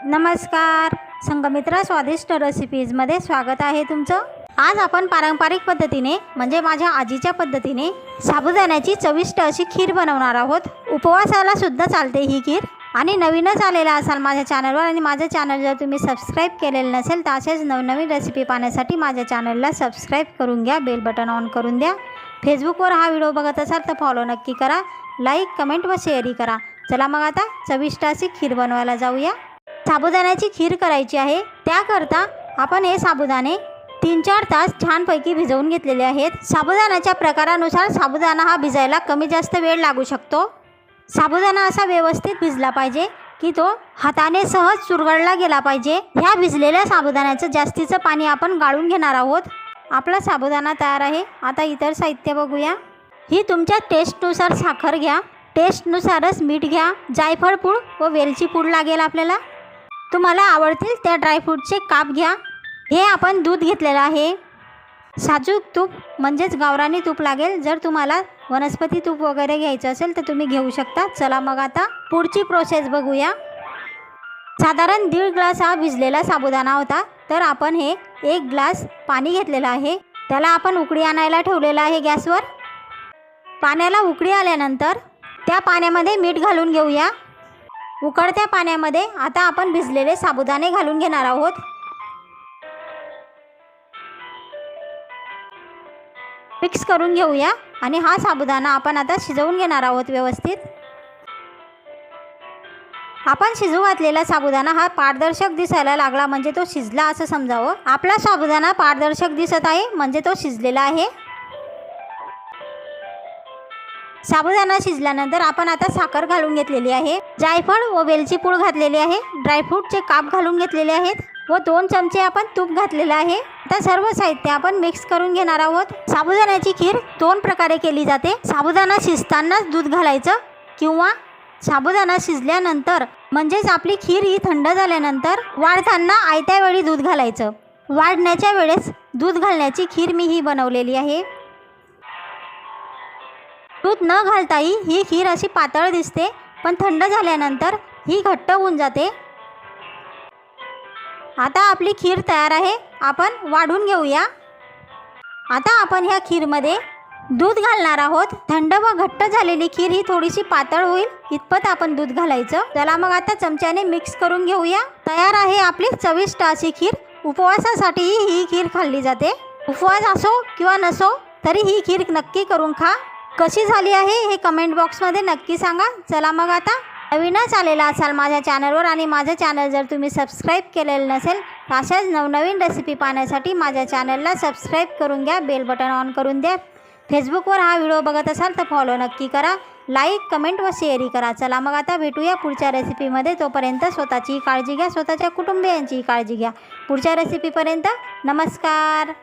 नमस्कार, संघमित्रा स्वादिष्ट रेसिपीजमध्ये स्वागत आहे तुमचं। आज आपण पारंपरिक पद्धतीने म्हणजे माझ्या आजीच्या पद्धतीने साबुदाण्याची चविष्ट अशी खीर बनवणार आहोत। उपवासाला सुद्धा चालते ही खीर। आणि नवीनच आलेला असाल माझ्या चॅनलवर आणि माझे चॅनल जर तुम्ही सबस्क्राईब केलेले नसेल तर असेच नवनवीन रेसिपी पाहण्यासाठी माझ्या चॅनलला सबस्क्राईब करून घ्या, बेल बटन ऑन करून द्या। फेसबुकवर हा व्हिडिओ बघत असाल तर फॉलो नक्की करा, लाईक, कमेंट व शेअरही करा। चला मग आता चविष्ट अशी खीर बनवायला जाऊया। साबुदाण्याची खीर करायची आहे, त्याकरता आपण हे साबुदाणे 3-4 तास छानपैकी भिजवून घेतलेले आहेत। साबुदाण्याच्या प्रकारानुसार साबुदाणा हा भिजायला कमी जास्त वेळ लागू शकतो। साबुदाणा असा व्यवस्थित भिजला पाहिजे की तो हाताने सहज चुरगळला गेला पाहिजे। ह्या भिजलेल्या साबुदाण्याचं जास्तीचं पाणी आपण गाळून घेणार आहोत। आपला साबुदाणा तयार आहे। आता इतर साहित्य बघूया। ही तुमच्या टेस्टनुसार साखर घ्या, टेस्टनुसारच मीठ घ्या, जायफळ पूड व वेलची पूड लागेल आपल्याला। तुम्हाला आवडतील त्या ड्रायफ्रूटचे काप घ्या। हे आपण दूध घेतलेलं आहे, साजूक तूप म्हणजेच गावरानी तूप लागेल। जर तुम्हाला वनस्पती तूप वगैरे घ्यायचं असेल तर तुम्ही घेऊ शकता। चला मग आता पुढची प्रोसेस बघूया। साधारण 1.5 ग्लास हा भिजलेला साबुदाणा होता, तर आपण हे 1 ग्लास पाणी घेतलेलं आहे। त्याला आपण उकळी आणायला ठेवलेलं आहे गॅसवर। पाण्याला उकळी आल्यानंतर त्या पाण्यामध्ये मीठ घालून घेऊया। उकळत्या पाण्यामध्ये आता आपण भिजलेले साबुदाणे घालून घेणार आहोत। मिक्स करून घेऊया आणि हा साबुदाणा आपण आता शिजवून घेणार आहोत व्यवस्थित। आपण शिजू घातलेला साबुदाणा हा पारदर्शक दिसायला लागला म्हणजे तो शिजला असं समजावं। आपला साबुदाणा पारदर्शक दिसत आहे म्हणजे तो शिजलेला आहे। साबुदाणा शिजल्यानंतर आपण आता साखर घालून घेतलेली आहे, जायफळ व वेलची पूड घातलेली आहे, ड्रायफ्रूटचे काप घालून घेतलेले आहेत व 2 चमचे आपण तूप घातलेलं आहे। आता सर्व साहित्य आपण मिक्स करून घेणार आहोत। साबुदाण्याची खीर 2 प्रकारे केली जाते। साबुदाणा शिजतानाच दूध घालायचं किंवा साबुदाणा शिजल्यानंतर म्हणजेच आपली खीर ही थंड झाल्यानंतर वाढताना आयत्या वेळी दूध घालायचं। वाढण्याच्या वेळेस दूध घालण्याची खीर मी ही बनवलेली आहे। दूध न घालताही ही खीर अशी पातळ दिसते, पण थंड झाल्यानंतर ही घट्ट होऊन जाते। आता आपली खीर तयार आहे, आपण वाढून घेऊया। आता आपण ह्या खीरमध्ये दूध घालणार आहोत। थंड व घट्ट झालेली खीर ही थोडीशी पातळ होईल इतपत आपण दूध घालायचं। चला मग आता चमच्याने मिक्स करून घेऊया। तयार आहे आपली चविष्ट अशी खीर। उपवासासाठीही ही खीर खाल्ली जाते। उपवास असो किंवा नसो तरी ही खीर नक्की करून खा। कशी झाली आहे हे कमेंट बॉक्समध्ये नक्की सांगा। चला मग आता नवीनच आलेला असाल माझ्या चॅनलवर आणि माझं चॅनल जर तुम्ही सबस्क्राईब केलेलं नसेल तर अशाच नवनवीन रेसिपी पाहण्यासाठी माझ्या चॅनलला सबस्क्राईब करून घ्या, बेल बटन ऑन करून द्या। फेसबुकवर हा व्हिडिओ बघत असाल तर फॉलो नक्की करा, लाईक, कमेंट व शेअरही करा। चला मग आता भेटूया पुढच्या रेसिपीमध्ये। तोपर्यंत स्वतःची काळजी घ्या, स्वतःच्या कुटुंबियांची काळजी घ्या। पुढच्या रेसिपीपर्यंत नमस्कार।